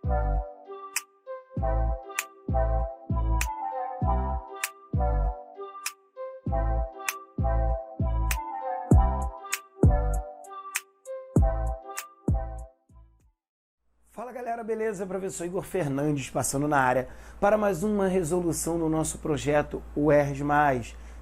Fala galera, beleza? Professor Igor Fernandes passando na área para mais uma resolução do nosso projeto UERJ+.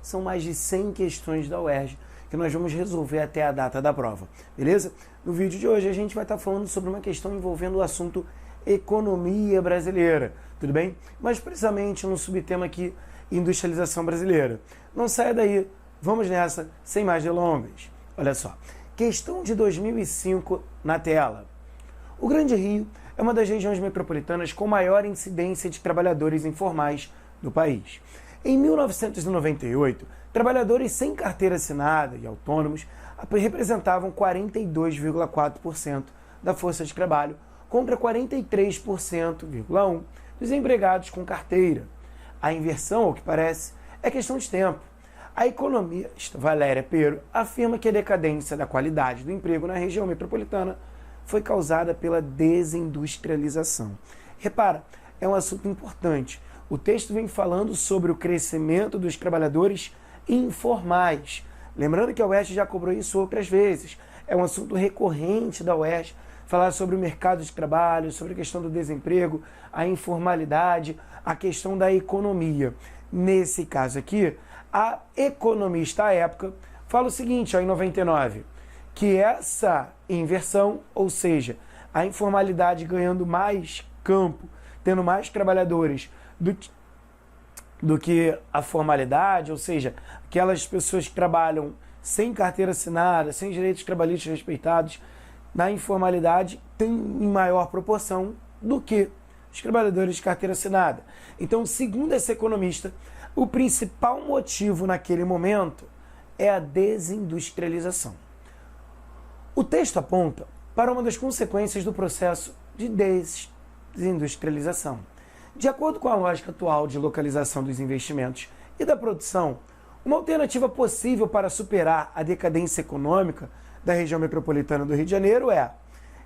São mais de 100 questões da UERJ que nós vamos resolver até a data da prova, beleza? No vídeo de hoje a gente vai estar falando sobre uma questão envolvendo o assunto economia brasileira, tudo bem? Mas precisamente no subtema aqui, industrialização brasileira. Não saia daí, vamos nessa, sem mais delongas. Olha só, questão de 2005 na tela. O Grande Rio é uma das regiões metropolitanas com maior incidência de trabalhadores informais do país. Em 1998, trabalhadores sem carteira assinada e autônomos representavam 42,4% da força de trabalho contra 43,1% dos empregados com carteira. A inversão, ao que parece, é questão de tempo. A economista Valéria Pero afirma que a decadência da qualidade do emprego na região metropolitana foi causada pela desindustrialização. Repara, é um assunto importante. O texto vem falando sobre o crescimento dos trabalhadores informais. Lembrando que a UERJ já cobrou isso outras vezes. É um assunto recorrente da UERJ, falar sobre o mercado de trabalho, sobre a questão do desemprego, a informalidade, a questão da economia. Nesse caso aqui, a economista à época fala o seguinte, ó, em 99, que essa inversão, ou seja, a informalidade ganhando mais campo, tendo mais trabalhadores do que a formalidade, ou seja, aquelas pessoas que trabalham sem carteira assinada, sem direitos trabalhistas respeitados, na informalidade tem em maior proporção do que os trabalhadores de carteira assinada. Então, segundo essa economista, o principal motivo naquele momento é a desindustrialização. O texto aponta para uma das consequências do processo de desindustrialização. De acordo com a lógica atual de localização dos investimentos e da produção, uma alternativa possível para superar a decadência econômica da região metropolitana do Rio de Janeiro é,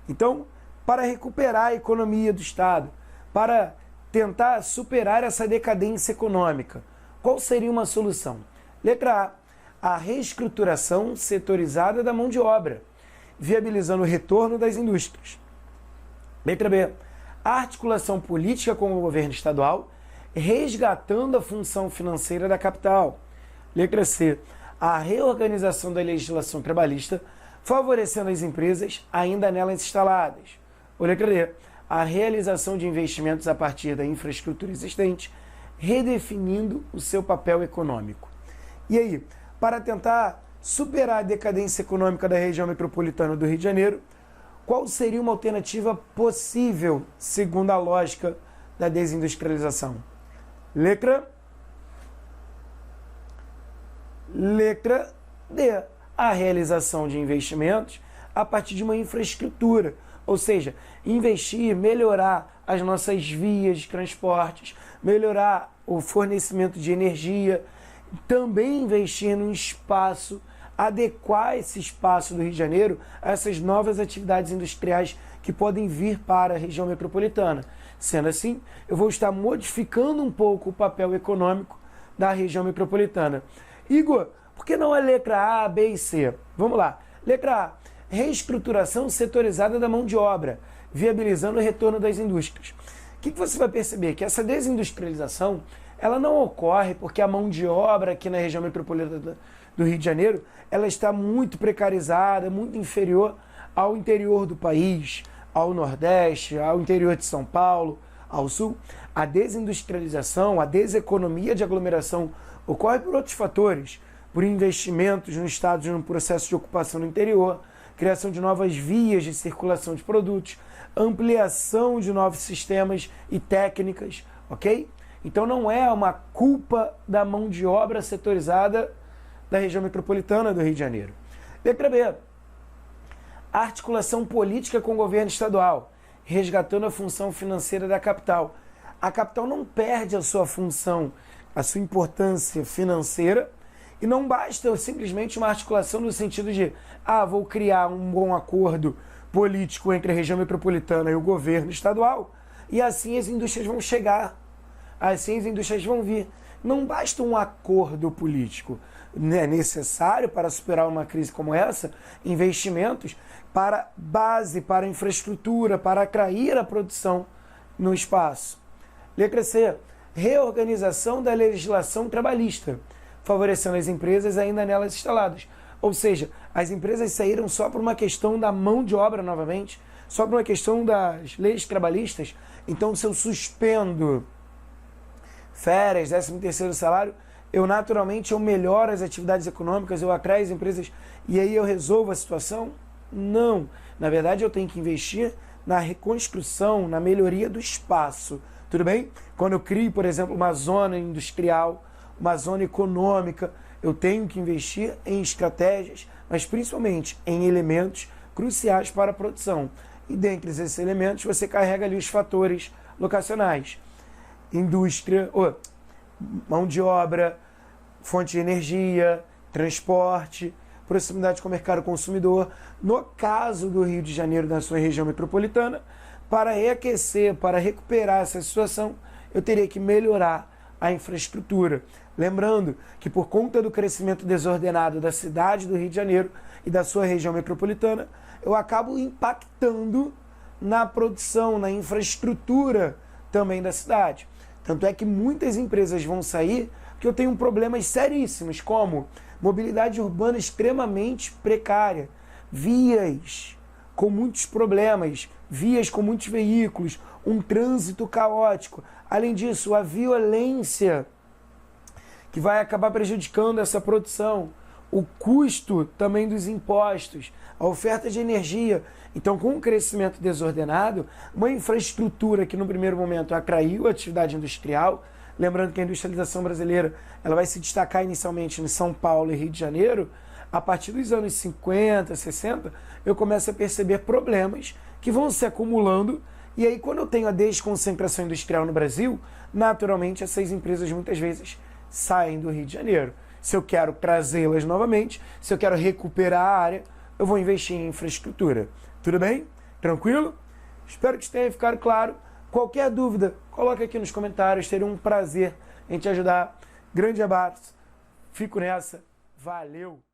então, para recuperar a economia do Estado, para tentar superar essa decadência econômica, qual seria uma solução? Letra A, a reestruturação setorizada da mão de obra, viabilizando o retorno das indústrias. Letra B, a articulação política com o governo estadual, resgatando a função financeira da capital. Letra C, a reorganização da legislação trabalhista, favorecendo as empresas ainda nelas instaladas. Ou letra D, a realização de investimentos a partir da infraestrutura existente, redefinindo o seu papel econômico. E aí, para tentar superar a decadência econômica da região metropolitana do Rio de Janeiro, qual seria uma alternativa possível, segundo a lógica da desindustrialização? Letra D, a realização de investimentos a partir de uma infraestrutura, ou seja, investir, melhorar as nossas vias de transportes, melhorar o fornecimento de energia, também investir num espaço, adequar esse espaço do Rio de Janeiro a essas novas atividades industriais que podem vir para a região metropolitana. Sendo assim, eu vou estar modificando um pouco o papel econômico da região metropolitana. Igor, por que não a letra A, B e C? Vamos lá. Letra A, reestruturação setorizada da mão de obra, viabilizando o retorno das indústrias. O que você vai perceber? Que essa desindustrialização ela não ocorre porque a mão de obra aqui na região metropolitana do Rio de Janeiro ela está muito precarizada, muito inferior ao interior do país, ao Nordeste, ao interior de São Paulo, ao Sul. A desindustrialização, a deseconomia de aglomeração ocorre por outros fatores, por investimentos no Estado no processo de ocupação no interior, criação de novas vias de circulação de produtos, ampliação de novos sistemas e técnicas, ok? Então não é uma culpa da mão de obra setorizada da região metropolitana do Rio de Janeiro. Letra B, articulação política com o governo estadual, resgatando a função financeira da capital. A capital não perde a sua função, a sua importância financeira, e não basta simplesmente uma articulação no sentido de vou criar um bom acordo político entre a região metropolitana e o governo estadual E assim as indústrias vão chegar, assim as indústrias vão vir. Não basta um acordo político, é necessário para superar uma crise como essa, investimentos para base, para infraestrutura, para atrair a produção no espaço. Letra C, reorganização da legislação trabalhista, favorecendo as empresas ainda nelas instaladas. Ou seja, as empresas saíram só por uma questão da mão de obra novamente, só por uma questão das leis trabalhistas. Então, se eu suspendo férias, 13º salário, eu naturalmente melhoro as atividades econômicas, eu atraio as empresas e aí eu resolvo a situação? Não. Na verdade, eu tenho que investir na reconstrução, na melhoria do espaço. Tudo bem? Quando eu crio, por exemplo, uma zona industrial, uma zona econômica, eu tenho que investir em estratégias, mas principalmente em elementos cruciais para a produção. E dentre esses elementos, você carrega ali os fatores locacionais. Indústria, mão de obra, fonte de energia, transporte, proximidade com o mercado consumidor. No caso do Rio de Janeiro, da sua região metropolitana, para reaquecer, para recuperar essa situação, eu teria que melhorar a infraestrutura. Lembrando que por conta do crescimento desordenado da cidade do Rio de Janeiro e da sua região metropolitana, eu acabo impactando na produção, na infraestrutura também da cidade. Tanto é que muitas empresas vão sair porque eu tenho problemas seríssimos, como mobilidade urbana extremamente precária, vias com muitos problemas, vias com muitos veículos, um trânsito caótico. Além disso, a violência que vai acabar prejudicando essa produção, o custo também dos impostos, a oferta de energia. Então, com o crescimento desordenado, uma infraestrutura que no primeiro momento atraiu a atividade industrial, lembrando que a industrialização brasileira ela vai se destacar inicialmente em São Paulo e Rio de Janeiro, a partir dos anos 50, 60, eu começo a perceber problemas que vão se acumulando, e aí quando eu tenho a desconcentração industrial no Brasil, naturalmente essas empresas muitas vezes saem do Rio de Janeiro. Se eu quero trazê-las novamente, se eu quero recuperar a área, eu vou investir em infraestrutura. Tudo bem? Tranquilo? Espero que tenha ficado claro. Qualquer dúvida, coloque aqui nos comentários. Teria um prazer em te ajudar. Grande abraço. Fico nessa. Valeu!